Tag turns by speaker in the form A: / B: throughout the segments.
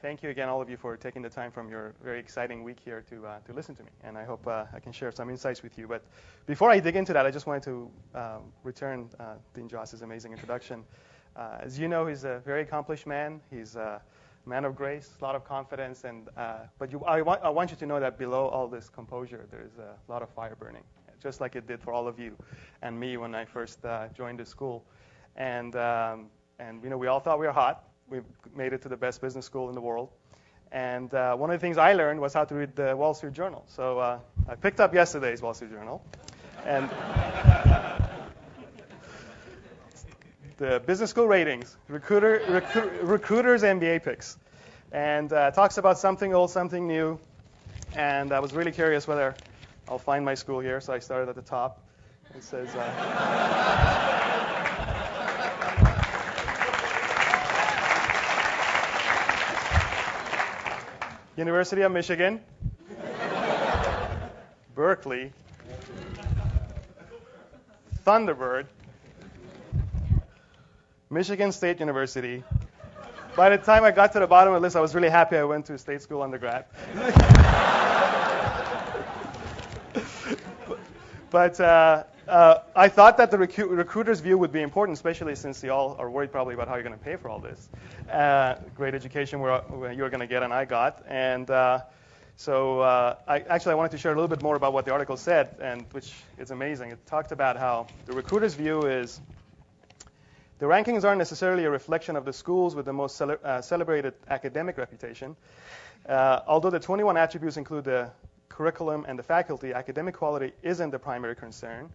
A: thank you again, all of you, for taking the time from your very exciting week here to listen to me. And I hope I can share some insights with you. But before I dig into that, I just wanted to return Dean Joss's amazing introduction. As you know, he's a very accomplished man. He's a man of grace, a lot of confidence. But I want you to know that below all this composure, there's a lot of fire burning, just like it did for all of you and me when I first joined the school. And we all thought we were hot. We made it to the best business school in the world. And one of the things I learned was how to read the Wall Street Journal. So I picked up yesterday's Wall Street Journal. And the business school ratings, recruiters MBA picks. And talks about something old, something new. And I was really curious whether I'll find my school here. So I started at the top. It says... University of Michigan, Berkeley, Thunderbird, Michigan State University. By the time I got to the bottom of the list, I was really happy I went to state school undergrad. But I thought that the recruiter's view would be important, especially since you all are worried probably about how you're going to pay for all this. Great education where you're going to get and I got. And so I wanted to share a little bit more about what the article said, and which is amazing. It talked about how the recruiter's view is the rankings aren't necessarily a reflection of the schools with the most celebrated academic reputation. Although the 21 attributes include the curriculum and the faculty, academic quality isn't the primary concern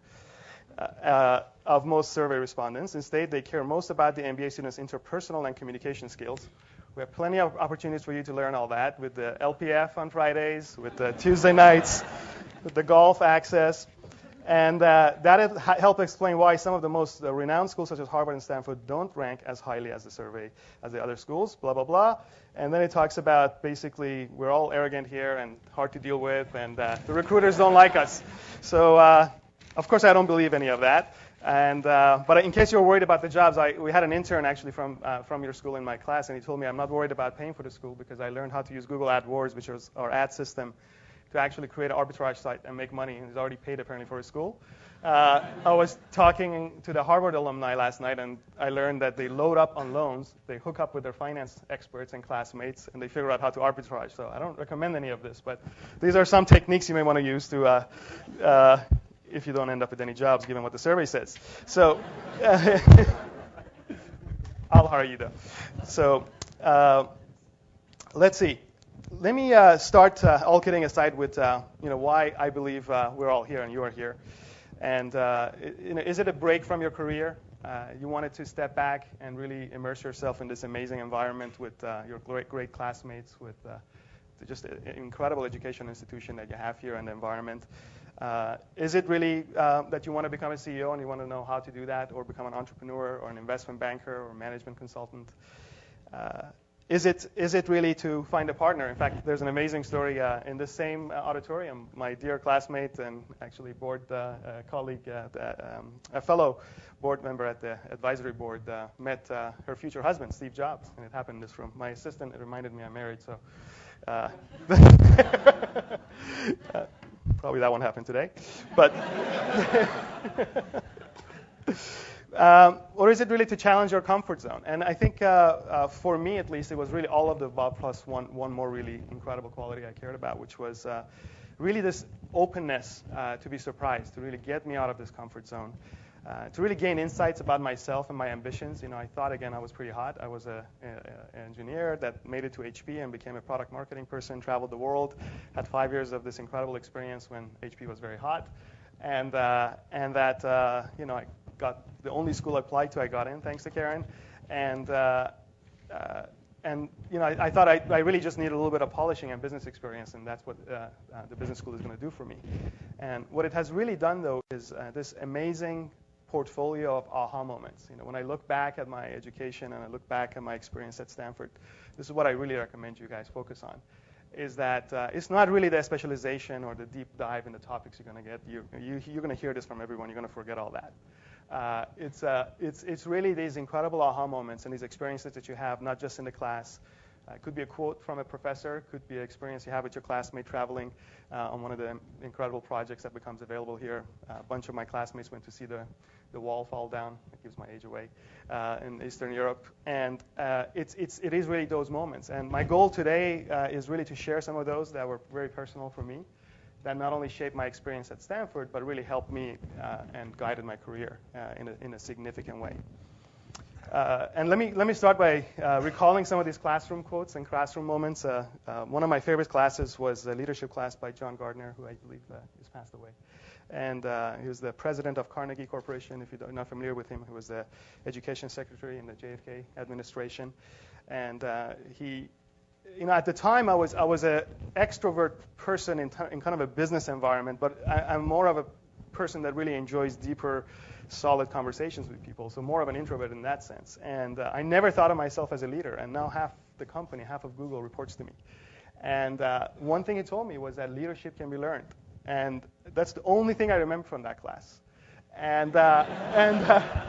A: of most survey respondents. Instead, they care most about the MBA students' interpersonal and communication skills. We have plenty of opportunities for you to learn all that with the LPF on Fridays, with the Tuesday nights, with the golf access. And that helped explain why some of the most renowned schools, such as Harvard and Stanford, don't rank as highly as the survey as the other schools, blah, blah, blah. And then it talks about basically we're all arrogant here and hard to deal with, and the recruiters don't like us. So, of course, I don't believe any of that. And but in case you're worried about the jobs, we had an intern actually from your school in my class, and he told me I'm not worried about paying for the school because I learned how to use Google AdWords, which is our ad system, to actually create an arbitrage site and make money. And he's already paid apparently for his school. I was talking to the Harvard alumni last night, and I learned that they load up on loans, they hook up with their finance experts and classmates, and they figure out how to arbitrage. So I don't recommend any of this, but these are some techniques you may want to use to if you don't end up with any jobs, given what the survey says. So I'll hire you though. So let's see. Let me start, all kidding aside, with why I believe we're all here and you are here. And is it a break from your career? You wanted to step back and really immerse yourself in this amazing environment with your great classmates, with just an incredible education institution that you have here and the environment. Is it really that you want to become a CEO and you want to know how to do that, or become an entrepreneur or an investment banker or management consultant? Is it really to find a partner? In fact, there's an amazing story in the same auditorium. My dear classmate and actually board colleague, a fellow board member at the advisory board, met her future husband, Steve Jobs, and it happened in this room. My assistant reminded me I'm married, so probably that won't happen today. But or is it really to challenge your comfort zone? And I think for me, at least, it was really all of the above plus one more really incredible quality I cared about, which was really this openness to be surprised, to really get me out of this comfort zone, to really gain insights about myself and my ambitions. I thought, again, I was pretty hot. I was an engineer that made it to HP and became a product marketing person, traveled the world, had 5 years of this incredible experience when HP was very hot. And that I got the only school I applied to, I got in, thanks to Karen. And I thought I really just needed a little bit of polishing and business experience, and that's what the business school is going to do for me. And what it has really done, though, is this amazing portfolio of aha moments. When I look back at my education and I look back at my experience at Stanford, this is what I really recommend you guys focus on. Is that it's not really the specialization or the deep dive in the topics you're going to get. You're going to hear this from everyone. You're going to forget all that. It's really these incredible aha moments and these experiences that you have, not just in the class, It could be a quote from a professor, could be an experience you have with your classmate traveling on one of the incredible projects that becomes available here. A bunch of my classmates went to see the wall fall down. It gives my age away in Eastern Europe. And it is really those moments. And my goal today is really to share some of those that were very personal for me, that not only shaped my experience at Stanford, but really helped me and guided my career in a significant way. And let me start by recalling some of these classroom quotes and classroom moments. One of my favorite classes was a leadership class by John Gardner, who I believe has passed away. And he was the president of Carnegie Corporation. If you're not familiar with him, he was the education secretary in the JFK administration. And at the time, I was an extrovert person in kind of a business environment, but I'm more of a person that really enjoys deeper, solid conversations with people, so more of an introvert in that sense. And I never thought of myself as a leader, and now half the company, half of Google, reports to me. And one thing he told me was that leadership can be learned, and that's the only thing I remember from that class. And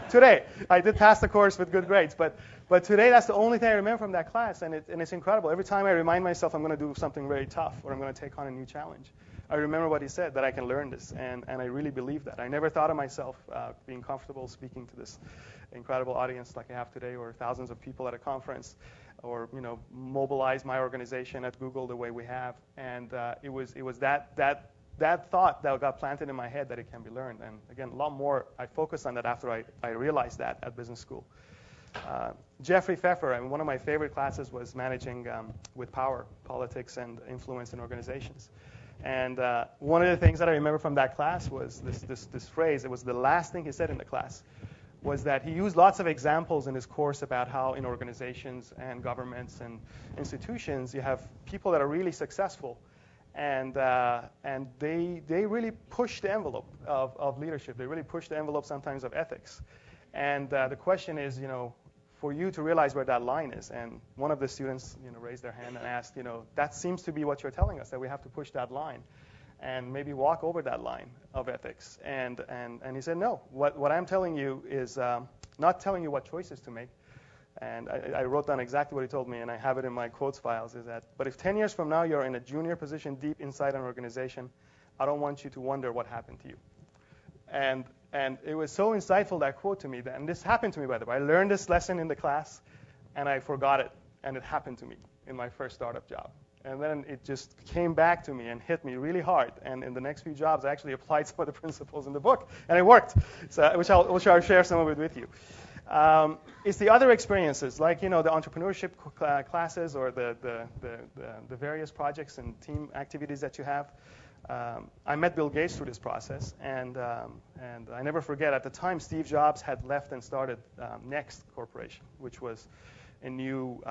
A: today, I did pass the course with good grades, but today that's the only thing I remember from that class, and it's incredible. Every time I remind myself I'm going to do something very tough or I'm going to take on a new challenge, I remember what he said, that I can learn this, and I really believe that. I never thought of myself being comfortable speaking to this incredible audience like I have today, or thousands of people at a conference, or mobilize my organization at Google the way we have. And it was that thought that got planted in my head that it can be learned. And again, a lot more, I focused on that after I realized that at business school. Jeffrey Pfeffer, one of my favorite classes was managing with power, politics, and influence in organizations. And one of the things that I remember from that class was this phrase. It was the last thing he said in the class, was that he used lots of examples in his course about how in organizations and governments and institutions you have people that are really successful, and they really push the envelope of leadership. They really push the envelope sometimes of ethics. And the question is, for you to realize where that line is. And one of the students, raised their hand and asked, that seems to be what you're telling us, that we have to push that line and maybe walk over that line of ethics. And he said, no, what I'm telling you is not telling you what choices to make. And I wrote down exactly what he told me, and I have it in my quotes files, is that, but if 10 years from now you're in a junior position deep inside an organization, I don't want you to wonder what happened to you. And it was so insightful, that quote to me. And this happened to me, by the way. I learned this lesson in the class, and I forgot it. And it happened to me in my first startup job. And then it just came back to me and hit me really hard. And in the next few jobs, I actually applied some of the principles in the book. And it worked, which I'll share some of it with you. It's the other experiences, like the entrepreneurship classes or the various projects and team activities that you have. I met Bill Gates through this process, and I never forget, at the time, Steve Jobs had left and started Next Corporation, which was a new,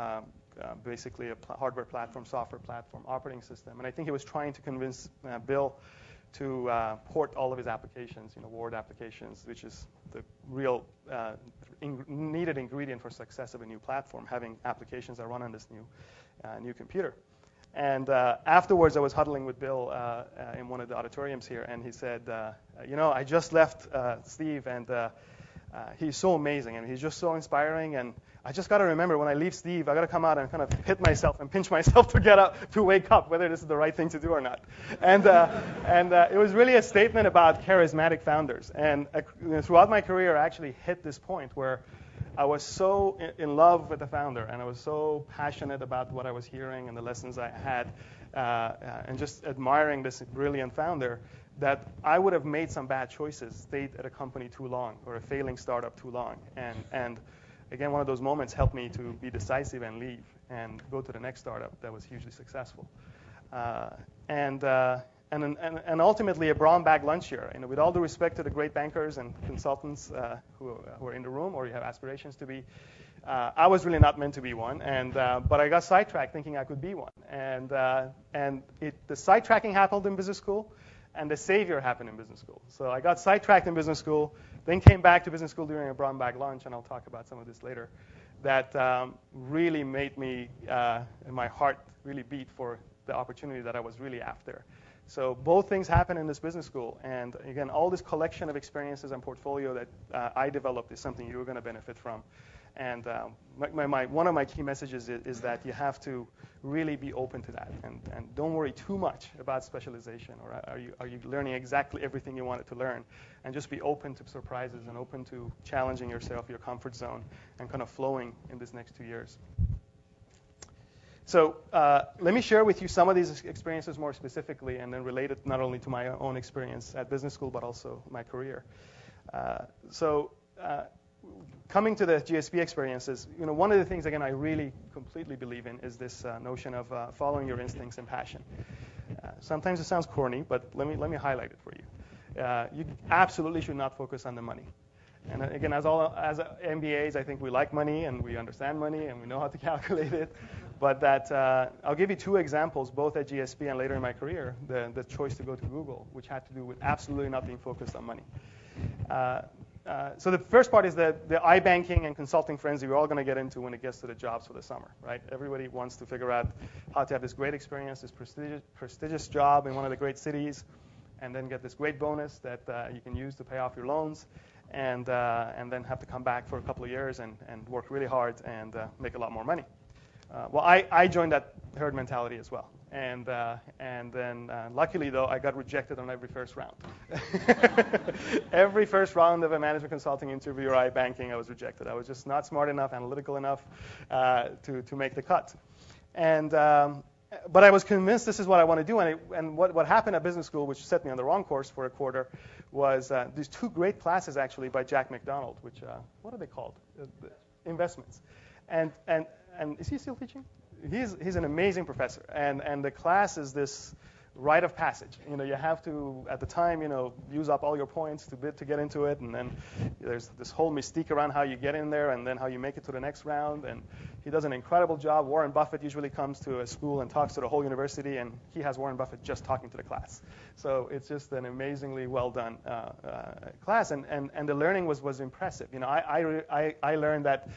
A: basically a hardware platform, software platform, operating system. And I think he was trying to convince Bill to port all of his applications, Word applications, which is the real needed ingredient for success of a new platform, having applications that run on this new computer. And afterwards, I was huddling with Bill in one of the auditoriums here, and he said, I just left Steve, and he's so amazing, and he's just so inspiring, and I just got to remember, when I leave Steve, I got to come out and kind of hit myself and pinch myself to get up, to wake up, whether this is the right thing to do or not. And it was really a statement about charismatic founders. And throughout my career, I actually hit this point where I was so in love with the founder, and I was so passionate about what I was hearing and the lessons I had, and just admiring this brilliant founder, that I would have made some bad choices, stayed at a company too long, or a failing startup too long. And again, one of those moments helped me to be decisive and leave and go to the next startup that was hugely successful. And ultimately a brown bag lunch here. With all due respect to the great bankers and consultants who are in the room, or you have aspirations to be, I was really not meant to be one. But I got sidetracked thinking I could be one. And the sidetracking happened in business school, and the savior happened in business school. So I got sidetracked in business school, then came back to business school during a brown bag lunch, and I'll talk about some of this later. That really made me, my heart really beat for the opportunity that I was really after. So both things happen in this business school. And again, all this collection of experiences and portfolio that I developed is something you're going to benefit from And one of my key messages is that you have to really be open to that, and don't worry too much about specialization, or are you learning exactly everything you wanted to learn, and just be open to surprises and open to challenging yourself, your comfort zone, and kind of flowing in this next 2 years. So let me share with you some of these experiences more specifically, and then relate it not only to my own experience at business school, but also my career. Coming to the GSP experiences, one of the things, again, I really completely believe in is this notion of following your instincts and passion. Sometimes it sounds corny, but let me highlight it for you. You absolutely should not focus on the money. And again, as MBAs, I think we like money and we understand money and we know how to calculate it. But I'll give you 2 examples, both at GSP and later in my career. The choice to go to Google, which had to do with absolutely not being focused on money. So the first part is the iBanking and consulting frenzy we're all going to get into when it gets to the jobs for the summer, right? Everybody wants to figure out how to have this great experience, this prestigious job in one of the great cities, and then get this great bonus that you can use to pay off your loans, and then have to come back for a couple of years and work really hard and make a lot more money. Well, I joined that herd mentality as well. And then luckily, though, I got rejected on every first round. Every first round of a management consulting interview or iBanking, I was rejected. I was just not smart enough, analytical enough to make the cut. But I was convinced this is what I want to do. And what happened at business school, which set me on the wrong course for a quarter, was these 2 great classes, actually, by Jack McDonald, which, what are they called? Investments. And is he still teaching? He's an amazing professor, and the class is this rite of passage. You have to, at the time, use up all your points to get into it, and then there's this whole mystique around how you get in there and then how you make it to the next round, and he does an incredible job. Warren Buffett usually comes to a school and talks to the whole university, and he has Warren Buffett just talking to the class. So it's just an amazingly well done class, and the learning was impressive. I learned that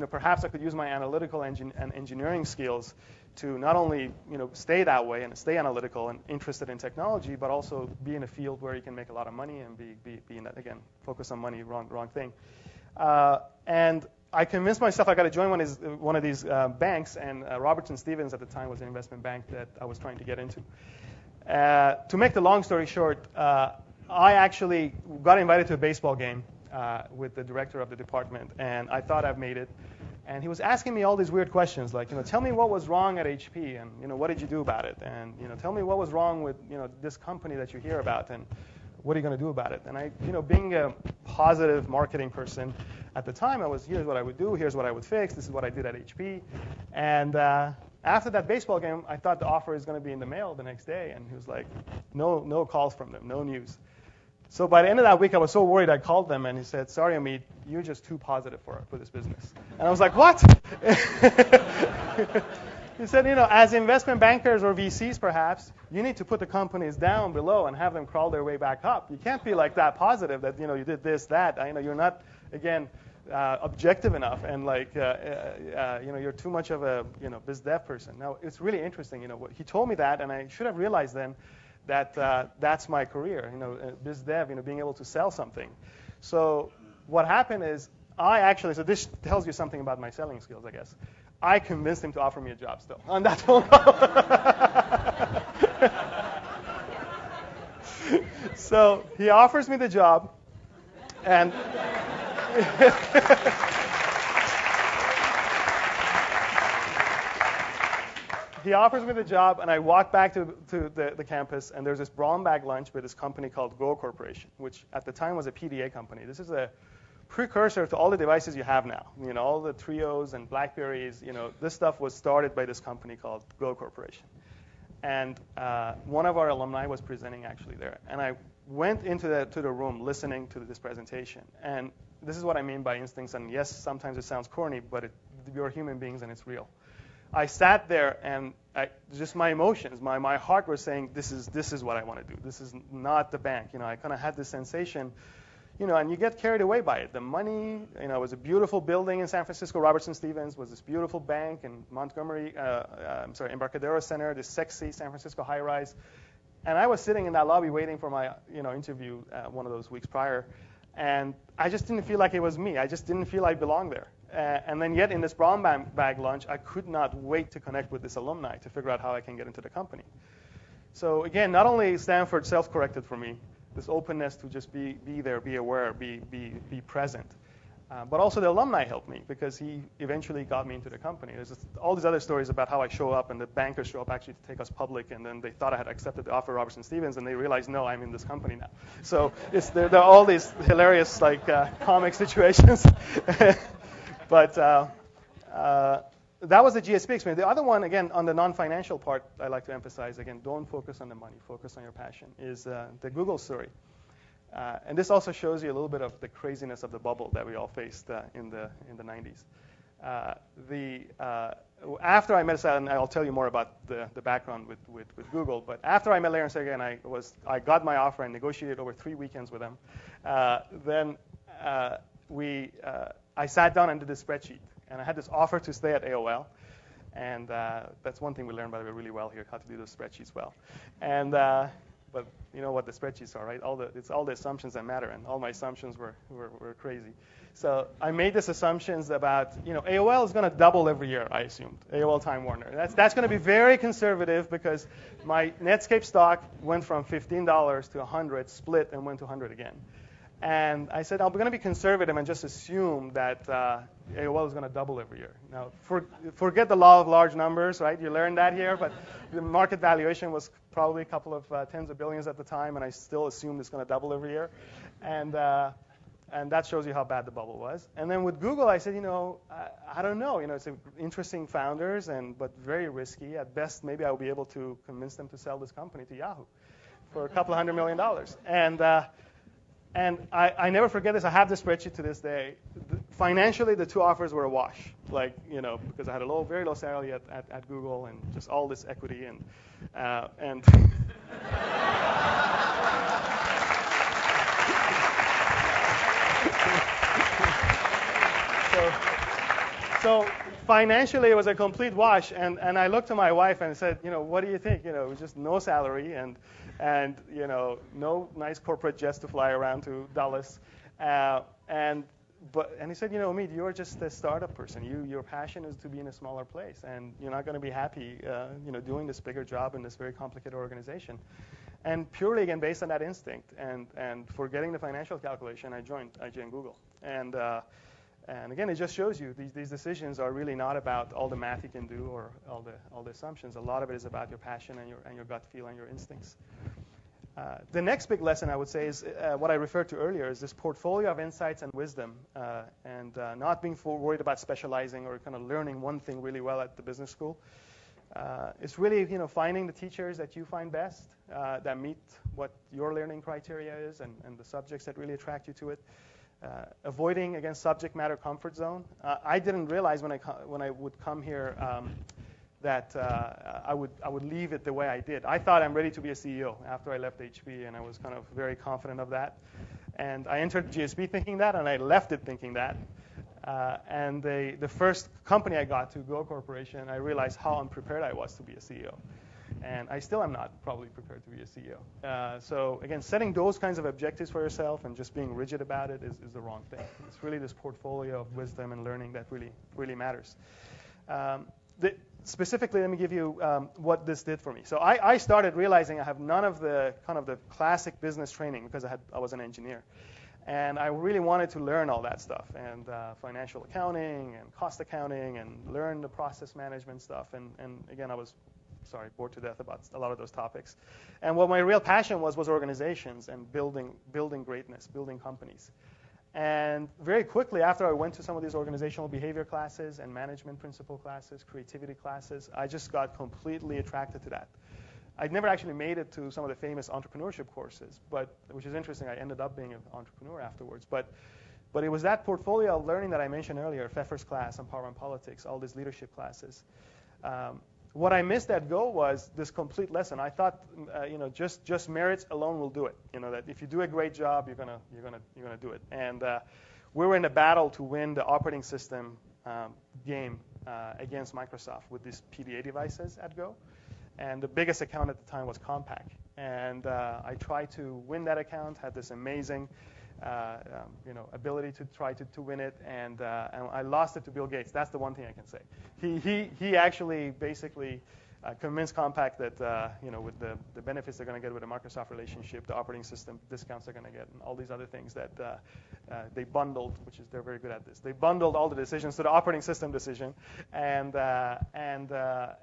A: perhaps I could use my analytical and engineering skills to not only stay that way and stay analytical and interested in technology, but also be in a field where you can make a lot of money and be in that, again, focus on money, wrong thing. And I convinced myself I got to join one of these banks, and Robertson Stephens at the time was an investment bank that I was trying to get into. To make the long story short, I actually got invited to a baseball game with the director of the department, and I thought I've made it. And he was asking me all these weird questions, like, tell me what was wrong at HP, and what did you do about it? And tell me what was wrong with this company that you hear about, and what are you going to do about it? And I, being a positive marketing person at the time, I was, here's what I would do, here's what I would fix, this is what I did at HP. And after that baseball game, I thought the offer is going to be in the mail the next day, and he was like, no calls from them, no news. So by the end of that week, I was so worried, I called them, and he said, sorry, Amit, you're just too positive for this business. And I was like, what? He said, as investment bankers or VCs, perhaps, you need to put the companies down below and have them crawl their way back up. You can't be like that positive that, you did this, that. You're not, again, objective enough, and you're too much of a, biz dev person. Now, it's really interesting, he told me that, and I should have realized then that that's my career, biz dev, being able to sell something. So what happened is so this tells you something about my selling skills, I guess. I convinced him to offer me a job still on that phone call. So he offers me the job, and he offers me the job, and I walk back to the campus, and there's this brown bag lunch with this company called Go Corporation, which at the time was a PDA company. This is a precursor to all the devices you have now. All the Trios and Blackberries. This stuff was started by this company called Go Corporation. And one of our alumni was presenting actually there, and I went into the room listening to this presentation. And this is what I mean by instincts. And yes, sometimes it sounds corny, but you're human beings, and it's real. I sat there, and just my emotions, my heart was saying, this is what I want to do. This is not the bank. I kind of had this sensation, and you get carried away by it. The money, it was a beautiful building in San Francisco. Robertson Stephens was this beautiful bank in Embarcadero Center, this sexy San Francisco high-rise. And I was sitting in that lobby waiting for my, interview one of those weeks prior, and I just didn't feel like it was me. I just didn't feel I belonged there. And then yet in this brown bag lunch, I could not wait to connect with this alumni to figure out how I can get into the company. So again, not only Stanford self-corrected for me, this openness to just be there, be aware, be present, but also the alumni helped me because he eventually got me into the company. There's just all these other stories about how I show up and the bankers show up actually to take us public, and then they thought I had accepted the offer of Robertson Stevens, and they realized, no, I'm in this company now. So there are all these hilarious comic situations. But that was the GSP experience. The other one, again, on the non-financial part, I like to emphasize, again, don't focus on the money, focus on your passion, is the Google story. And this also shows you a little bit of the craziness of the bubble that we all faced in the 90s. After I met Sal, and I'll tell you more about the background with Google, but after I met Larry and Sergey and I got my offer and negotiated over 3 weekends with them, then I sat down and did a spreadsheet. And I had this offer to stay at AOL. And that's one thing we learned, by the way, really well here, how to do those spreadsheets well. And but you know what the spreadsheets are, right? It's all the assumptions that matter, and all my assumptions were crazy. So I made these assumptions about, AOL is going to double every year, I assumed. AOL Time Warner. That's going to be very conservative because my Netscape stock went from $15 to $100, split, and went to $100 again. And I said, I'm going to be conservative and just assume that AOL is going to double every year. Now, forget the law of large numbers, right? You learned that here, but the market valuation was probably a couple of tens of billions at the time, and I still assumed it's going to double every year. And that shows you how bad the bubble was. And then with Google, I said, I don't know. It's interesting founders, but very risky. At best, maybe I'll be able to convince them to sell this company to Yahoo for a couple of $100 million. And I never forget this. I have this spreadsheet to this day. Financially, the two offers were a wash, because I had a very low salary at Google and just all this equity and So financially, it was a complete wash. And I looked to my wife and said, what do you think? It was just no salary and no nice corporate jets to fly around to Dallas. And he said, Amit, you're just a startup person. Your passion is to be in a smaller place, and you're not going to be happy, doing this bigger job in this very complicated organization. And purely, again, based on that instinct and forgetting the financial calculation, I joined Google. And again, it just shows you these decisions are really not about all the math you can do or all the assumptions. A lot of it is about your passion and your gut feel and your instincts. The next big lesson I would say is what I referred to earlier is this portfolio of insights and wisdom, and not being worried about specializing or kind of learning one thing really well at the business school. It's really finding the teachers that you find best, that meet what your learning criteria is and the subjects that really attract you to it. Avoiding, again, subject matter comfort zone. I didn't realize when I would come here that I would leave it the way I did. I thought I'm ready to be a CEO after I left HP, and I was kind of very confident of that. And I entered GSB thinking that, and I left it thinking that. And the first company I got to, Go Corporation, I realized how unprepared I was to be a CEO. And I still am not probably prepared to be a CEO. So again, setting those kinds of objectives for yourself and just being rigid about it is the wrong thing. It's really this portfolio of wisdom and learning that really matters. Specifically, let me give you what this did for me. So I started realizing I have none of the kind of the classic business training because I was an engineer. And I really wanted to learn all that stuff, and financial accounting and cost accounting, and learn the process management stuff. And again, I was bored to death about a lot of those topics. And what my real passion was organizations and building greatness, building companies. And very quickly after I went to some of these organizational behavior classes and management principle classes, creativity classes, I just got completely attracted to that. I'd never actually made it to some of the famous entrepreneurship courses, which is interesting. I ended up being an entrepreneur afterwards. But it was that portfolio of learning that I mentioned earlier, Pfeffer's class on power and politics, all these leadership classes. What I missed at Go was this complete lesson. I thought, just merits alone will do it. That if you do a great job, you're gonna do it. And we were in a battle to win the operating system game against Microsoft with these PDA devices at Go. And the biggest account at the time was Compaq. And I tried to win that account. Had this amazing ability to try to win it, and I lost it to Bill Gates. That's the one thing I can say. He actually basically convinced Compaq that with the benefits they're going to get with the Microsoft relationship, the operating system discounts they're going to get, and all these other things that they bundled, which is they're very good at this. They bundled all the decisions to the operating system decision, and I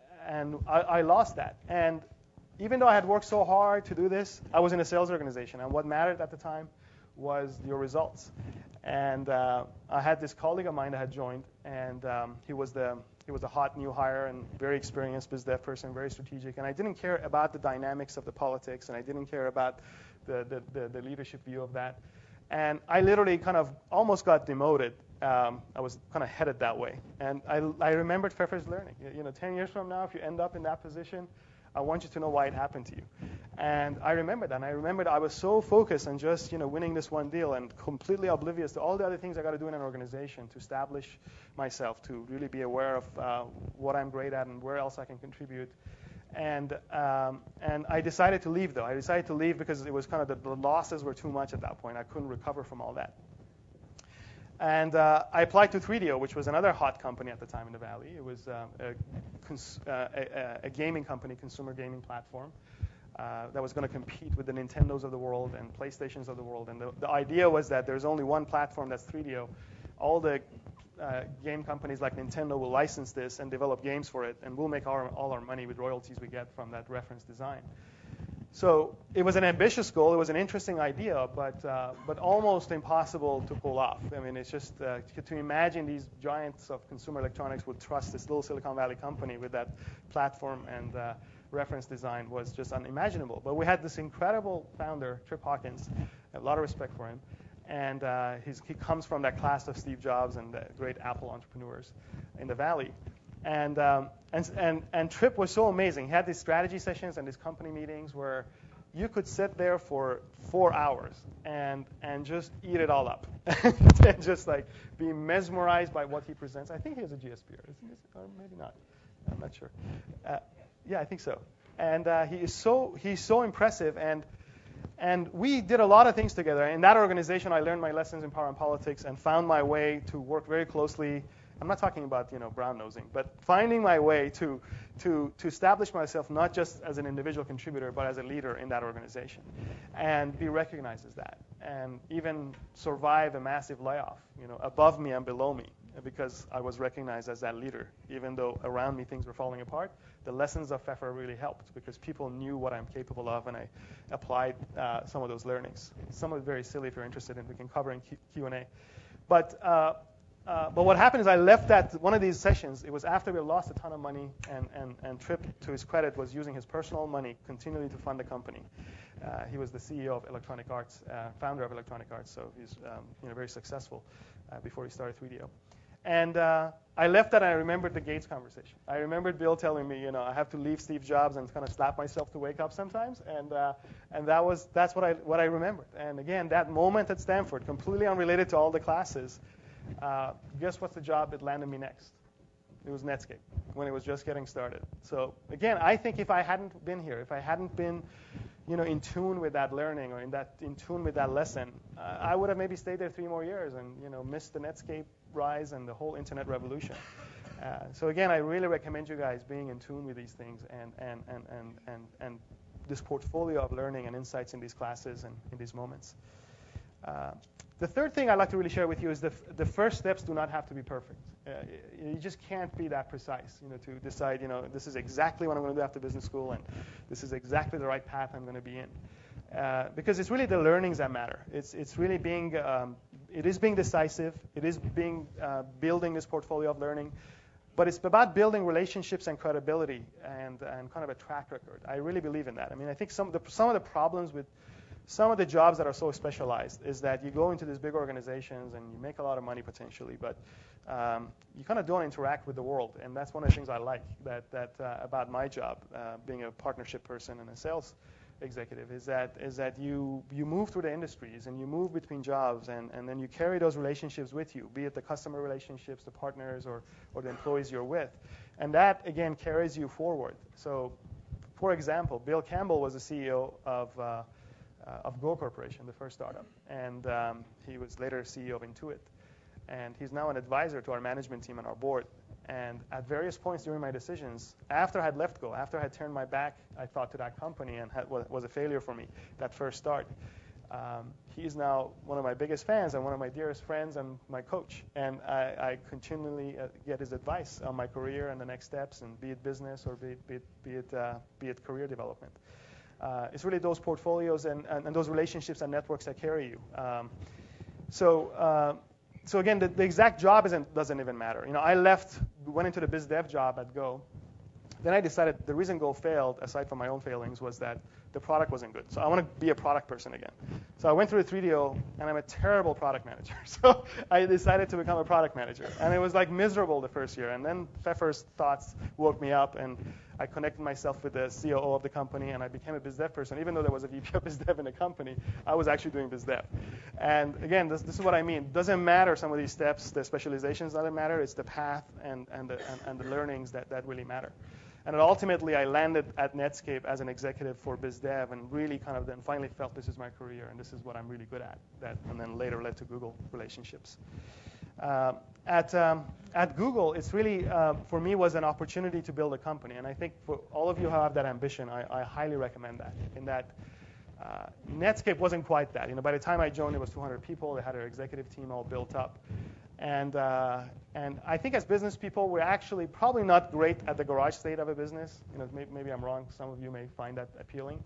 A: lost that. And even though I had worked so hard to do this, I was in a sales organization, and what mattered at the time was your results. And I had this colleague of mine that had joined, and he was a hot new hire and very experienced biz dev person, very strategic. And I didn't care about the dynamics of the politics, and I didn't care about the leadership view of that. And I literally kind of almost got demoted. I was kind of headed that way. And I remembered Pfeffer's learning. 10 years from now, if you end up in that position, I want you to know why it happened to you. And I remembered that. And I remembered I was so focused on just winning this one deal and completely oblivious to all the other things I got to do in an organization to establish myself, to really be aware of what I'm great at and where else I can contribute. And I decided to leave, though. I decided to leave because it was kind of the losses were too much at that point. I couldn't recover from all that. And I applied to 3DO, which was another hot company at the time in the Valley. It was a gaming company, consumer gaming platform that was going to compete with the Nintendos of the world and PlayStations of the world. And the idea was that there's only one platform that's 3DO. All the game companies like Nintendo will license this and develop games for it, and we'll make all our money with royalties we get from that reference design. So it was an ambitious goal. It was an interesting idea, but almost impossible to pull off. I mean, it's just to imagine these giants of consumer electronics would trust this little Silicon Valley company with that platform and reference design was just unimaginable. But we had this incredible founder, Trip Hawkins. I have a lot of respect for him. And he comes from that class of Steve Jobs and the great Apple entrepreneurs in the Valley. And Trip was so amazing. He had these strategy sessions and these company meetings where you could sit there for 4 hours and just eat it all up, and just like be mesmerized by what he presents. I think he has a GSP, or maybe not. I'm not sure. Yeah, I think so. And he's so impressive. And we did a lot of things together. In that organization, I learned my lessons in power and politics and found my way to work very closely. I'm not talking about brown nosing, but finding my way to establish myself not just as an individual contributor, but as a leader in that organization, and be recognized as that, and even survive a massive layoff, above me and below me, because I was recognized as that leader. Even though around me things were falling apart, the lessons of Pfeffer really helped because people knew what I'm capable of, and I applied some of those learnings. Some of it very silly if you're interested in. We can cover in Q&A. But what happened is I left that one of these sessions. It was after we lost a ton of money, and Trip, to his credit, was using his personal money continually to fund the company. He was the CEO of Electronic Arts, founder of Electronic Arts, so he's very successful before he started 3DO. And I left that, and I remembered the Gates conversation. I remembered Bill telling me, I have to leave Steve Jobs and kind of slap myself to wake up sometimes, and that's what I remembered. And again, that moment at Stanford, completely unrelated to all the classes. Guess what's the job that landed me next? It was Netscape when it was just getting started. So again, I think if I hadn't been here, if I hadn't been, in tune with that learning or in tune with that lesson, I would have maybe stayed there 3 more years and missed the Netscape rise and the whole internet revolution. So again, I really recommend you guys being in tune with these things and this portfolio of learning and insights in these classes and in these moments. The third thing I'd like to really share with you is the first steps do not have to be perfect. You just can't be that precise, to decide, this is exactly what I'm going to do after business school, and this is exactly the right path I'm going to be in. Because it's really the learnings that matter. It's really being decisive. It is building this portfolio of learning. But it's about building relationships and credibility and kind of a track record. I really believe in that. I mean, I think some of the problems with some of the jobs that are so specialized is that you go into these big organizations and you make a lot of money potentially, but you kind of don't interact with the world. And that's one of the things I like about my job, being a partnership person and a sales executive, is that you move through the industries and you move between jobs, and then you carry those relationships with you, be it the customer relationships, the partners, or the employees you're with. And that, again, carries you forward. So, for example, Bill Campbell was the CEO of of Go Corporation, the first startup. And he was later CEO of Intuit. And he's now an advisor to our management team and our board. And at various points during my decisions, after I had left Go, after I had turned my back, I thought, to that company and was a failure for me, that first start, he's now one of my biggest fans and one of my dearest friends and my coach. And I continually get his advice on my career and the next steps, and be it business or be it career development. It's really those portfolios and those relationships and networks that carry you. So again, the exact job doesn't even matter. I went into the biz dev job at Go. Then I decided the reason Go failed, aside from my own failings, was that the product wasn't good. So I want to be a product person again. So I went through the 3DO, and I'm a terrible product manager. So I decided to become a product manager. And it was like miserable the first year. And then Pfeffer's thoughts woke me up, and I connected myself with the COO of the company, and I became a biz dev person. Even though there was a VP of biz dev in the company, I was actually doing biz dev. And again, this is what I mean. It doesn't matter some of these steps, the specializations doesn't matter. It's the path and the learnings that really matter. And ultimately, I landed at Netscape as an executive for biz dev, and really kind of then finally felt this is my career and this is what I'm really good at. And then later led to Google relationships. At Google, it's really, for me, was an opportunity to build a company. And I think for all of you who have that ambition, I highly recommend that. In that, Netscape wasn't quite that. By the time I joined, it was 200 people. They had their executive team all built up. And I think as business people, we're actually probably not great at the garage state of a business. Maybe I'm wrong. Some of you may find that appealing.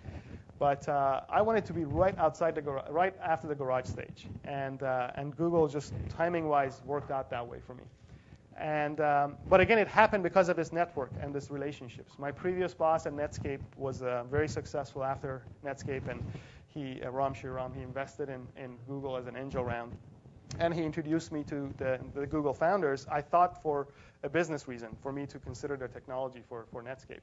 A: But I wanted to be right after the garage stage. And Google just timing-wise worked out that way for me. But again, it happened because of this network and this relationships. My previous boss at Netscape was very successful after Netscape, and Ram Shriram, he invested in Google as an angel round. And he introduced me to the Google founders, I thought for a business reason, for me to consider their technology for Netscape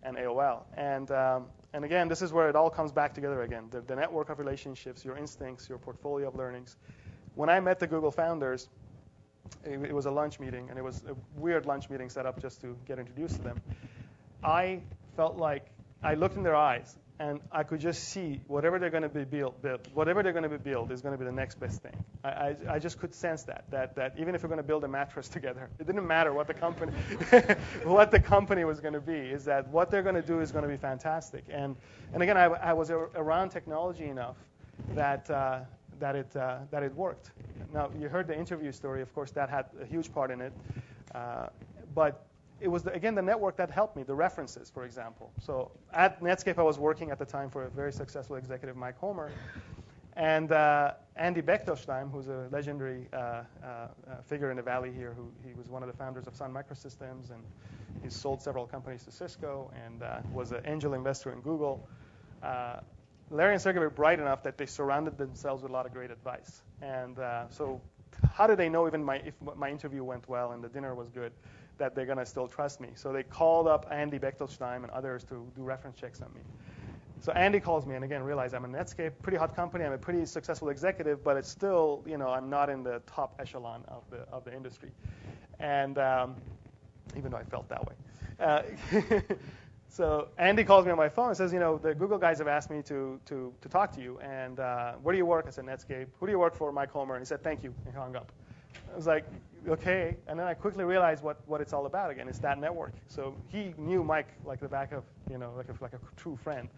A: and AOL. And again, this is where it all comes back together again, the network of relationships, your instincts, your portfolio of learnings. When I met the Google founders, it was a lunch meeting, and it was a weird lunch meeting set up just to get introduced to them. I felt like I looked in their eyes, and I could just see whatever they're going to be build is going to be the next best thing. I just could sense that even if we're going to build a mattress together, it didn't matter what the company was going to be. Is that what they're going to do is going to be fantastic. And again, I was around technology enough that it worked. Now you heard the interview story. Of course, that had a huge part in it, but it was, again, the network that helped me, the references, for example. So at Netscape, I was working at the time for a very successful executive, Mike Homer. And Andy Bechtolsheim, who's a legendary figure in the Valley here, he was one of the founders of Sun Microsystems, and he's sold several companies to Cisco, and was an angel investor in Google. Larry and Sergey were bright enough that they surrounded themselves with a lot of great advice. And so how did they know even if my interview went well and the dinner was good, that they're going to still trust me? So they called up Andy Bechtolsheim and others to do reference checks on me. So Andy calls me, and again, realize I'm in Netscape, pretty hot company. I'm a pretty successful executive, but it's still, I'm not in the top echelon of the industry. And even though I felt that way. So Andy calls me on my phone and says, the Google guys have asked me to talk to you. And where do you work? I said, Netscape. Who do you work for? Mike Homer. And he said, thank you. And he hung up. I was like, okay. And then I quickly realized what it's all about again. It's that network. So he knew Mike like the back of, like a true friend.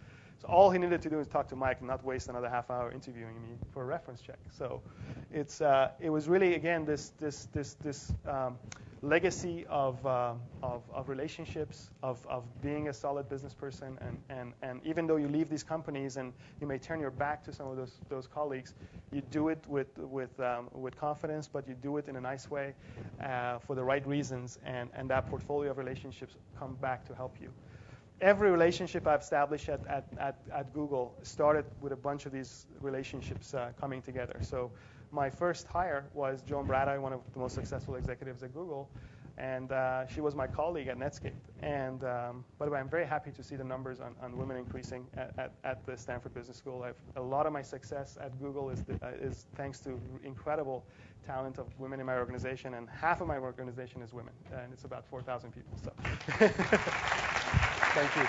A: So all he needed to do is talk to Mike and not waste another half hour interviewing me for a reference check. So it was really, again, this legacy of relationships, of being a solid business person, and even though you leave these companies and you may turn your back to some of those colleagues, you do it with confidence, but you do it in a nice way for the right reasons, and that portfolio of relationships come back to help you. Every relationship I've established at Google started with a bunch of these relationships coming together. So my first hire was Joan Braddock, one of the most successful executives at Google, and she was my colleague at Netscape. And by the way, I'm very happy to see the numbers on women increasing at the Stanford Business School. A lot of my success at Google is thanks to incredible talent of women in my organization, and half of my organization is women, and it's about 4,000 people. So. Thank you.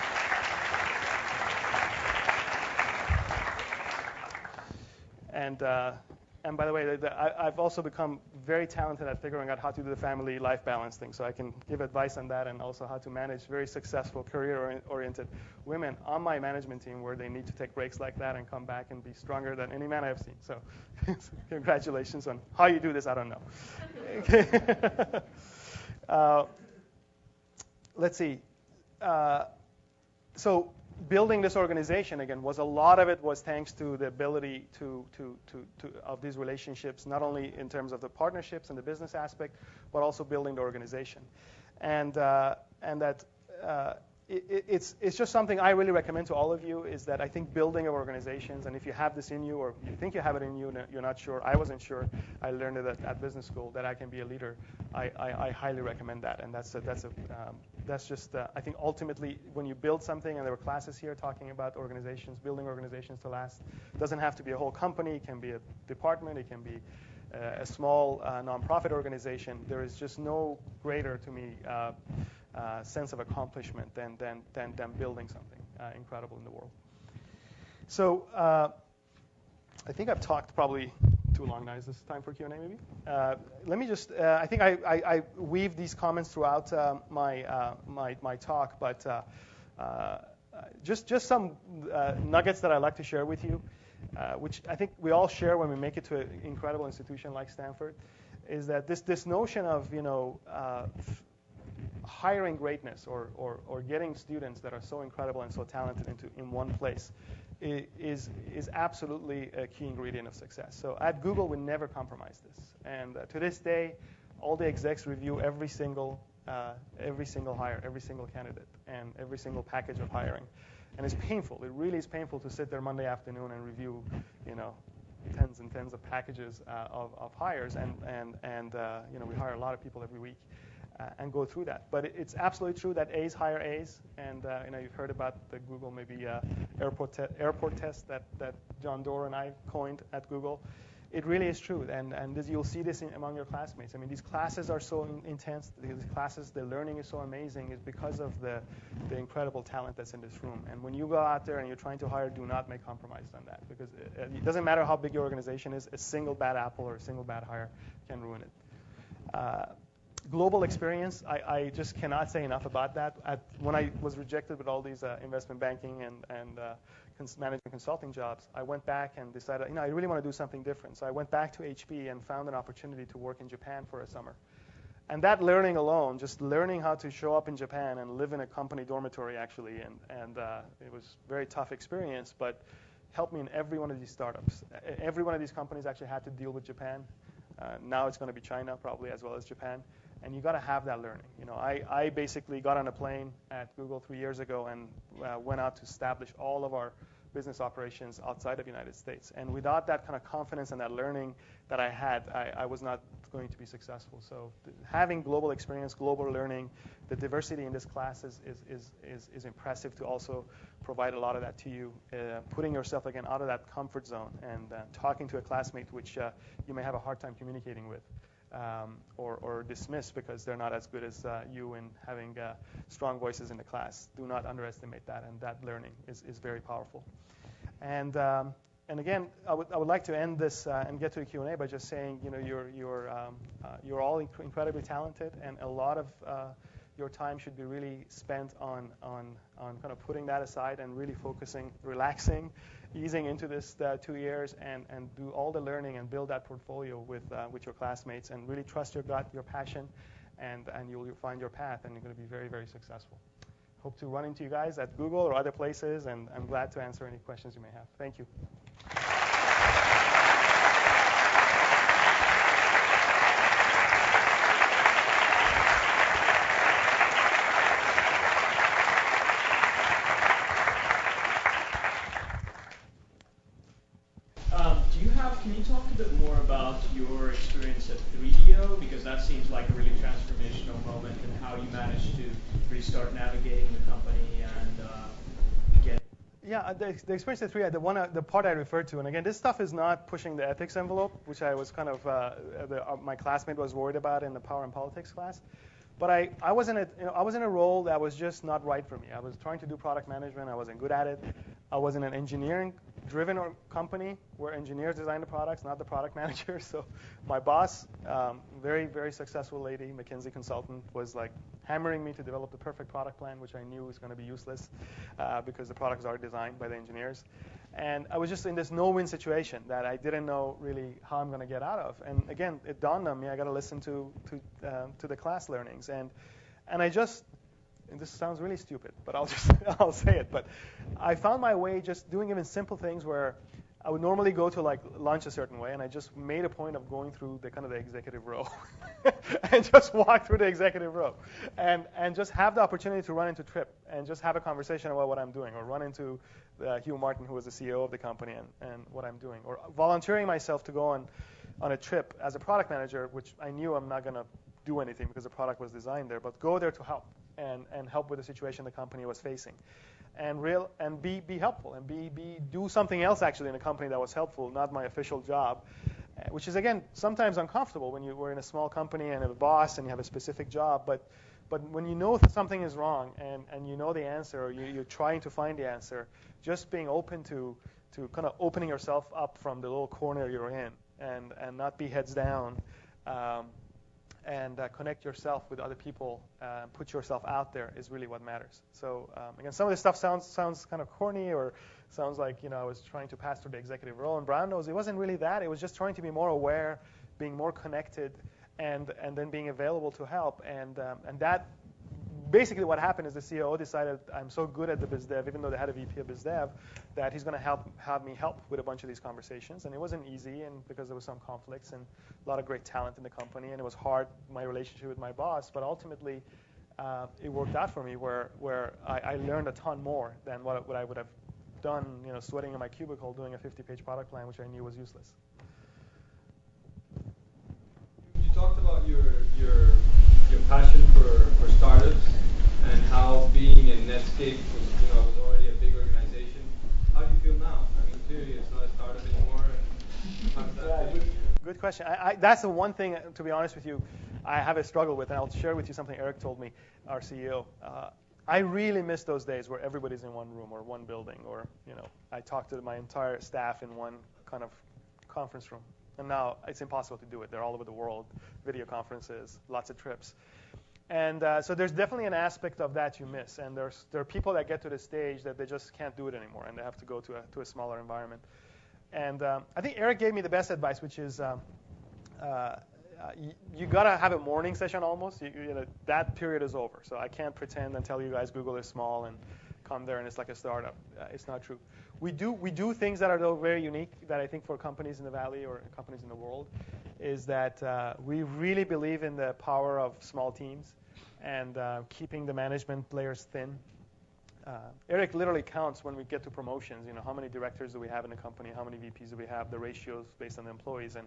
A: and by the way, I've also become very talented at figuring out how to do the family life balance thing. So I can give advice on that, and also how to manage very successful career-oriented women on my management team, where they need to take breaks like that and come back and be stronger than any man I've seen. So congratulations on how you do this. I don't know. Let's see. So building this organization, again, a lot of it was thanks to the ability of these relationships, not only in terms of the partnerships and the business aspect, but also building the organization. And that it's just something I really recommend to all of you, is that I think building of organizations, and if you have this in you, or you think you have it in you and you're not sure, I wasn't sure, I learned it at business school, that I can be a leader. I highly recommend that, and that's just I think ultimately when you build something, and there were classes here talking about organizations, building organizations to last. It doesn't have to be a whole company. It can be a department. It can be a small nonprofit organization. There is just no greater, to me, sense of accomplishment than building something incredible in the world. So I think I've talked probably too long now. Is this time for Q&A maybe? Let me just, I think I weave these comments throughout my talk, but just some nuggets that I'd like to share with you, which I think we all share when we make it to an incredible institution like Stanford, is that this notion of, hiring greatness or getting students that are so incredible and so talented in one place is absolutely a key ingredient of success. So at Google, we never compromise this. And to this day, all the execs review every single hire, every single candidate, and every single package of hiring. And it's painful. It really is painful to sit there Monday afternoon and review, tens and tens of packages of hires. And we hire a lot of people every week. And go through that. But it's absolutely true that A's hire A's, and you've heard about the Google maybe airport test that John Doerr and I coined at Google. It really is true, and you'll see this among your classmates. I mean, these classes are so intense. These classes, the learning is so amazing, is because of the incredible talent that's in this room. And when you go out there and you're trying to hire, do not make compromises on that, because it doesn't matter how big your organization is. A single bad apple or a single bad hire can ruin it. Global experience, I just cannot say enough about that. When I was rejected with all these investment banking and management consulting jobs, I went back and decided, I really want to do something different. So I went back to HP and found an opportunity to work in Japan for a summer. And that learning alone, just learning how to show up in Japan and live in a company dormitory, actually, and it was a very tough experience, but helped me in every one of these startups. Every one of these companies actually had to deal with Japan. Now it's going to be China, probably, as well as Japan. And you got to have that learning. I basically got on a plane at Google 3 years ago and went out to establish all of our business operations outside of the United States. And without that kind of confidence and that learning that I had, I was not going to be successful. So having global experience, global learning, the diversity in this class is impressive to also provide a lot of that to you. Putting yourself, again, out of that comfort zone and talking to a classmate which you may have a hard time communicating with. Or dismiss because they're not as good as you in having strong voices in the class. Do not underestimate that, and that learning is very powerful. And again, I would like to end this and get to the Q&A by just saying, you're all incredibly talented, and a lot of your time should be really spent on kind of putting that aside and really focusing, relaxing, easing into this 2 years and do all the learning and build that portfolio with your classmates, and really trust your gut, your passion, and you'll find your path, and you're going to be very, very successful. Hope to run into you guys at Google or other places, and I'm glad to answer any questions you may have. Thank you.
B: Can you talk a bit more about your experience at 3DO? Because that seems like a really transformational moment, and how you managed to restart navigating the company and get.
A: Yeah, the experience at 3DO, the part I referred to, and again, this stuff is not pushing the ethics envelope, which I was kind of, my classmate was worried about in the Power and Politics class. But I was in a role that was just not right for me. I was trying to do product management. I wasn't good at it. I was in an engineering-driven company where engineers design the products, not the product manager. So my boss, very, very successful lady, McKinsey consultant, was like hammering me to develop the perfect product plan, which I knew was going to be useless because the products are designed by the engineers. And I was just in this no-win situation that I didn't know really how I'm going to get out of. And again, it dawned on me I got to listen to the class learnings. And this sounds really stupid, but I'll say it. But I found my way just doing even simple things where I would normally go to like lunch a certain way, and I just made a point of going through the kind of the executive row and just walk through the executive row and just have the opportunity to run into Trip and just have a conversation about what I'm doing, or run into Hugh Martin, who was the CEO of the company, and what I'm doing, or volunteering myself to go on a trip as a product manager, which I knew I'm not going to do anything because the product was designed there, but go there to help and help with the situation the company was facing. And be helpful, and do something else actually in a company that was helpful, not my official job, which is again sometimes uncomfortable when you were in a small company and have a boss and you have a specific job. But when you know that something is wrong and you know the answer, or you're trying to find the answer, just being open to kind of opening yourself up from the little corner you're in and not be heads down. And connect yourself with other people, put yourself out there is really what matters. So again, some of this stuff sounds kind of corny, or sounds like I was trying to pass through the executive role. And Brown knows it wasn't really that. It was just trying to be more aware, being more connected, and then being available to help. And that basically what happened is the CEO decided I'm so good at the biz dev, even though they had a VP of biz dev, that he's going to have me help with a bunch of these conversations. And it wasn't easy, and because there was some conflicts and a lot of great talent in the company, and it was hard, my relationship with my boss. But ultimately, it worked out for me, where I learned a ton more than what I would have done, sweating in my cubicle doing a 50-page product plan, which I knew was useless.
C: You talked about your passion for startups and how being in Netscape was already a big organization. How do you feel now? I mean, clearly it's not a startup anymore. And how does that feel?
A: Good question. That's the one thing, to be honest with you, I have a struggle with, and I'll share with you something Eric told me, our CEO. I really miss those days where everybody's in one room or one building, or I talk to my entire staff in one kind of conference room. And now it's impossible to do it. They're all over the world, video conferences, lots of trips. And so there's definitely an aspect of that you miss. And there are people that get to the stage that they just can't do it anymore, and they have to go to a smaller environment. And I think Eric gave me the best advice, which is you got to have a morning session almost. That period is over. So I can't pretend and tell you guys Google is small and come there and it's like a startup. It's not true. We do things that are though very unique that I think for companies in the Valley or companies in the world is that we really believe in the power of small teams and keeping the management layers thin. Eric literally counts when we get to promotions, how many directors do we have in the company, how many VPs do we have, the ratios based on the employees. And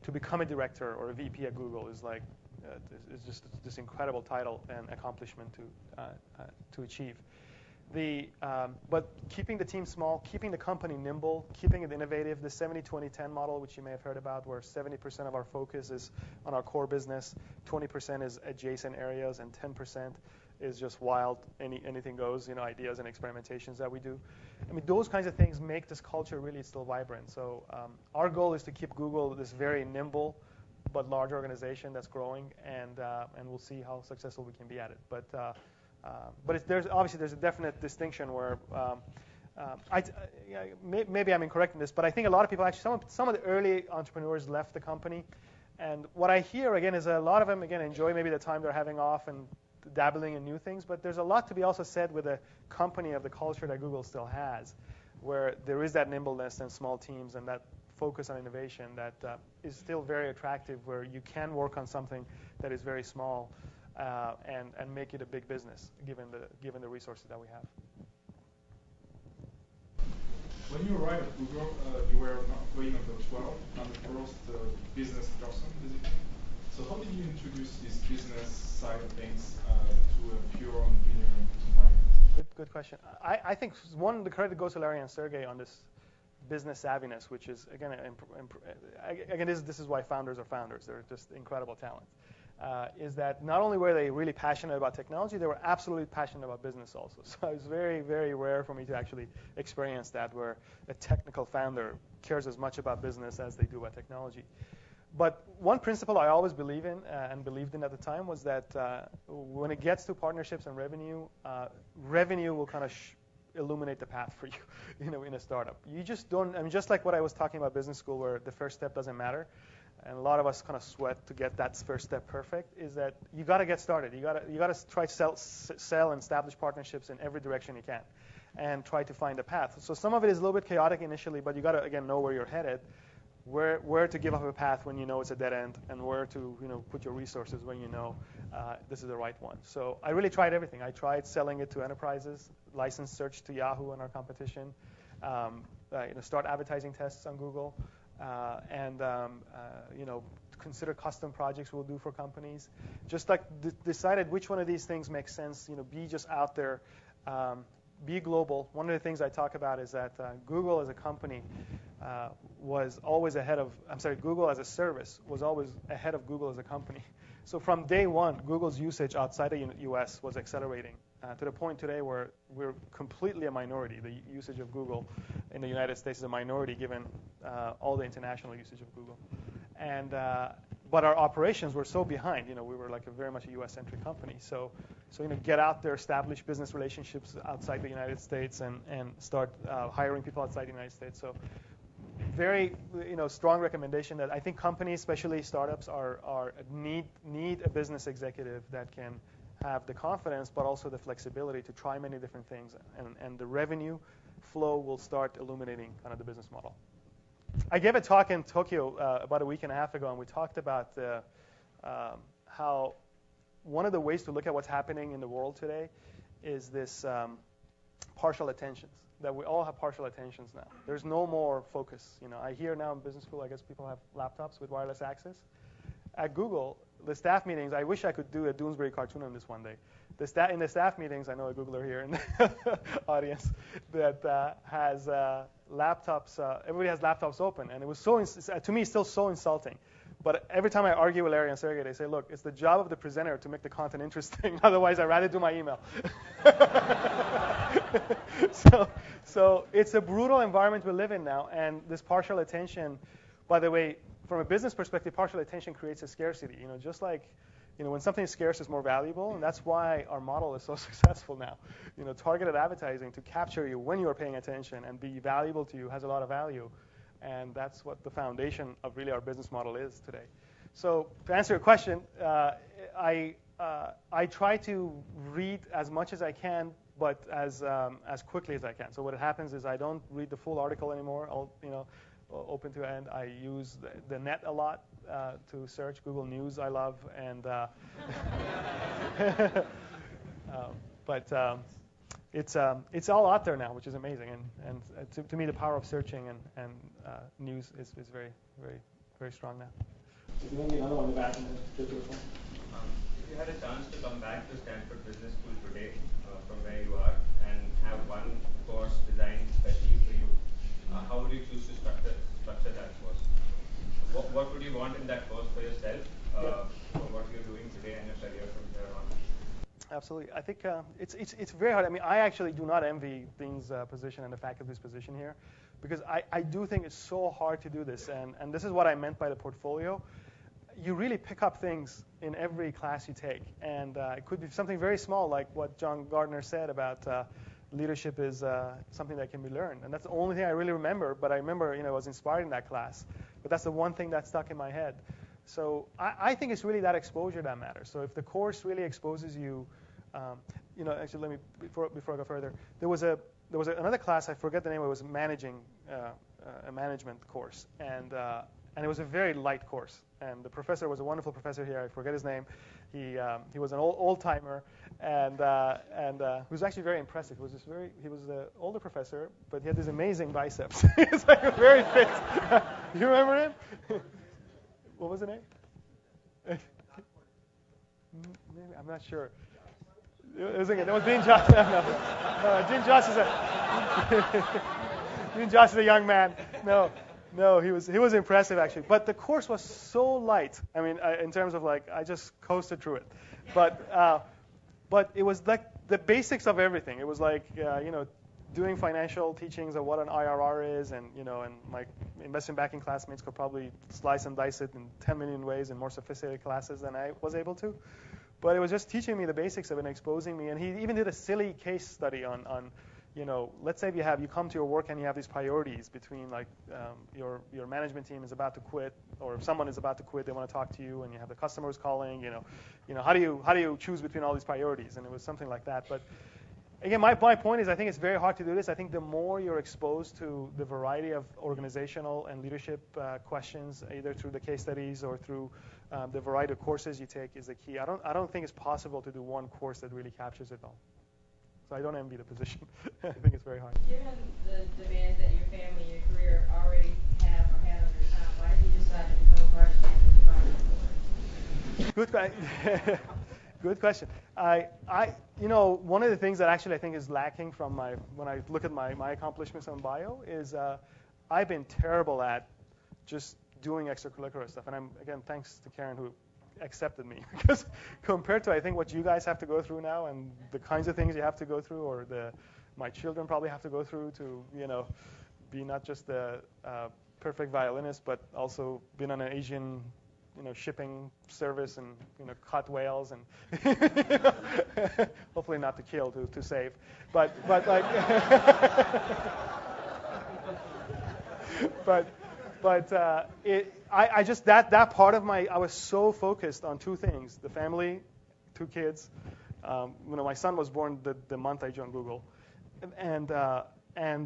A: to become a director or a VP at Google is like it's just this incredible title and accomplishment to achieve. But keeping the team small, keeping the company nimble, keeping it innovative, the 70-20-10 model, which you may have heard about, where 70% of our focus is on our core business, 20% is adjacent areas, and 10% is just wild, anything goes, ideas and experimentations that we do. I mean, those kinds of things make this culture really still vibrant. So our goal is to keep Google this very nimble but large organization that's growing, and we'll see how successful we can be at it. But there's a definite distinction where maybe I'm incorrect in this, but I think a lot of people actually some of the early entrepreneurs left the company, and what I hear again is a lot of them again enjoy maybe the time they're having off and dabbling in new things, but there's a lot to be also said with a company of the culture that Google still has, where there is that nimbleness and small teams and that focus on innovation that is still very attractive, where you can work on something that is very small. And make it a big business, given the resources that we have.
D: When you arrived at Google, you were an employee number 12 and the first business person, basically. So how did you introduce this business side of things to a pure engineering environment?
A: Good question. I think the credit goes to Larry and Sergey on this business savviness, which is again this is why founders are founders. They're just incredible talent. is that not only were they really passionate about technology, they were absolutely passionate about business also. So it's very, very rare for me to actually experience that, where a technical founder cares as much about business as they do about technology. But one principle I always believe in and believed in at the time was that when it gets to partnerships and revenue, revenue will kind of illuminate the path for you, in a startup. You just don't. I mean, just like what I was talking about business school, where the first step doesn't matter, and a lot of us kind of sweat to get that first step perfect, is that you got to get started. You got to try to sell and establish partnerships in every direction you can, and try to find a path. So some of it is a little bit chaotic initially, but you got to again know where you're headed, where to give up a path when you know it's a dead end, and where to put your resources when you know this is the right one. So I really tried everything. I tried selling it to enterprises, license search to Yahoo and our competition, start advertising tests on Google, and consider custom projects we'll do for companies. Just like decided which one of these things makes sense. Be just out there. Be global. One of the things I talk about is that Google as a company was always ahead of, Google as a service was always ahead of Google as a company. So from day one, Google's usage outside the US was accelerating to the point today where we're completely a minority. The usage of Google in the United States is a minority given all the international usage of Google. And but our operations were so behind. We were like very much a US-centric company. So get out there, establish business relationships outside the United States, and start hiring people outside the United States. So very strong recommendation that I think companies, especially startups, need a business executive that can have the confidence, but also the flexibility to try many different things, and the revenue flow will start illuminating kind of the business model. I gave a talk in Tokyo about a week and a half ago, and we talked about how one of the ways to look at what's happening in the world today is this partial attentions, that we all have partial attentions now. There's no more focus. I hear now in business school, I guess people have laptops with wireless access. At Google, the staff meetings, I wish I could do a Doonesbury cartoon on this one day. In the staff meetings, I know a Googler here in the audience that has laptops. Everybody has laptops open, and it was to me still so insulting. But every time I argue with Larry and Sergey, they say, "Look, it's the job of the presenter to make the content interesting. Otherwise, I'd rather do my email." So it's a brutal environment we live in now, and this partial attention. By the way, from a business perspective, partial attention creates a scarcity. Just like when something is scarce, it's more valuable, and that's why our model is so successful now. Targeted advertising to capture you when you are paying attention and be valuable to you has a lot of value, and that's what the foundation of really our business model is today. So to answer your question, I try to read as much as I can, but as quickly as I can. So what happens is I don't read the full article anymore. I'll open to end. I use the net a lot to search. Google News I love, and but it's all out there now, which is amazing. And to me, the power of searching and news is very, very, very strong now.
B: Do you want another one in the back?
E: If you had a chance to come back to Stanford Business School today, from where you are, and have one course designed especially for you, how would you choose to structure that course? What would you want in that course for yourself, for what you're doing today and your career from here on?
A: Absolutely. I think it's very hard. I mean, I actually do not envy Dean's position and the faculty's position here, because I do think it's so hard to do this. And this is what I meant by the portfolio. You really pick up things in every class you take. And it could be something very small, like what John Gardner said about leadership is something that can be learned. And that's the only thing I really remember. But I remember, I was inspired in that class. But that's the one thing that stuck in my head. So I think it's really that exposure that matters. So if the course really exposes you, actually, let me before I go further, there was another class, I forget the name. It was managing a management course, and it was a very light course. And the professor was a wonderful professor here. I forget his name. He was an old timer, and he was actually very impressive. He was an older professor, but he had these amazing biceps. He's like very fit. You remember him? What was the name? Maybe, I'm not sure. It was Dean Joss. No, Dean Joss is a young man. No, No, he was impressive actually. But the course was so light. I mean, in terms of like, I just coasted through it. But it was like the basics of everything. It was like, doing financial teachings of what an IRR is, and and my investment banking classmates could probably slice and dice it in 10 million ways in more sophisticated classes than I was able to. But it was just teaching me the basics of it and exposing me. And he even did a silly case study on let's say you come to your work and you have these priorities between like your management team is about to quit, or if someone is about to quit, they want to talk to you, and you have the customers calling. How do you choose between all these priorities? And it was something like that. But again, my point is, I think it's very hard to do this. I think the more you're exposed to the variety of organizational and leadership questions, either through the case studies or through the variety of courses you take, is the key. I don't think it's possible to do one course that really captures it all. So I don't envy the position. I think it's very hard.
F: Given the demands that your family, your career already have or had on your time, why did you decide to become a Kordestani advisor?
A: Good question. One of the things that actually I think is lacking from when I look at my accomplishments on bio is I've been terrible at just doing extracurricular stuff. And I'm, again, thanks to Karen who accepted me, because compared to I think what you guys have to go through now and the kinds of things you have to go through, or my children probably have to go through to be not just the perfect violinist, but also been on an Asian shipping service and caught whales and hopefully not to kill, to save, but like I just that part of I was so focused on two things: the family, 2 kids. My son was born the month I joined Google, and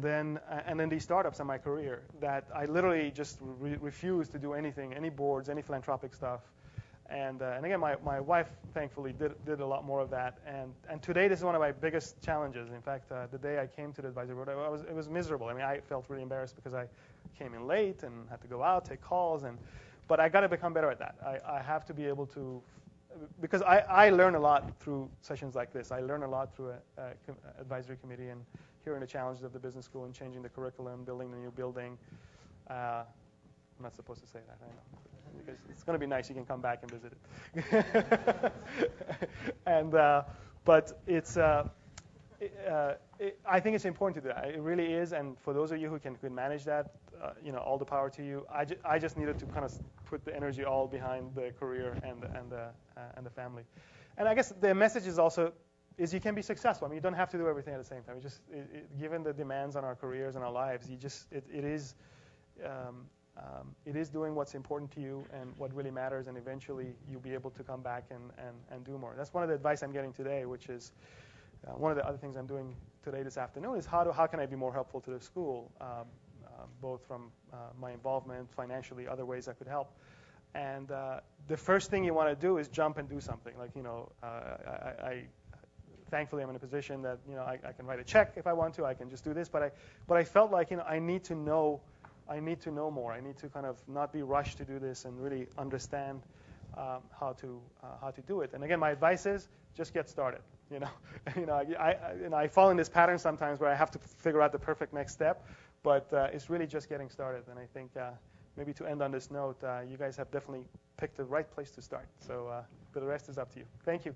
A: then these startups in my career, that I literally just refused to do anything, any boards, any philanthropic stuff. And again, my wife thankfully did a lot more of that. And today this is one of my biggest challenges. In fact, the day I came to the advisory board, it was miserable. I mean, I felt really embarrassed because I came in late and had to go out, take calls, but I got to become better at that. I have to be able to, because I learn a lot through sessions like this. I learn a lot through an advisory committee and hearing the challenges of the business school and changing the curriculum, building the new building. I'm not supposed to say that, I know, because it's going to be nice. You can come back and visit it. But it's I think it's important to do that. It really is. And for those of you who can manage that, all the power to you. I just needed to kind of put the energy all behind the career and the family. And I guess the message is also you can be successful. I mean, you don't have to do everything at the same time. Given the demands on our careers and our lives, it is doing what's important to you and what really matters, and eventually you'll be able to come back and do more. That's one of the advice I'm getting today, which is one of the other things I'm doing today this afternoon is how can I be more helpful to the school, both from my involvement financially, other ways I could help. And the first thing you want to do is jump and do something. Like, thankfully I'm in a position that I can write a check if I want to. I can just do this. But I felt like I need to know more. I need to kind of not be rushed to do this and really understand how to do it. And again, my advice is just get started. I fall in this pattern sometimes where I have to figure out the perfect next step, but it's really just getting started. And I think maybe to end on this note, you guys have definitely picked the right place to start. So, but the rest is up to you. Thank you.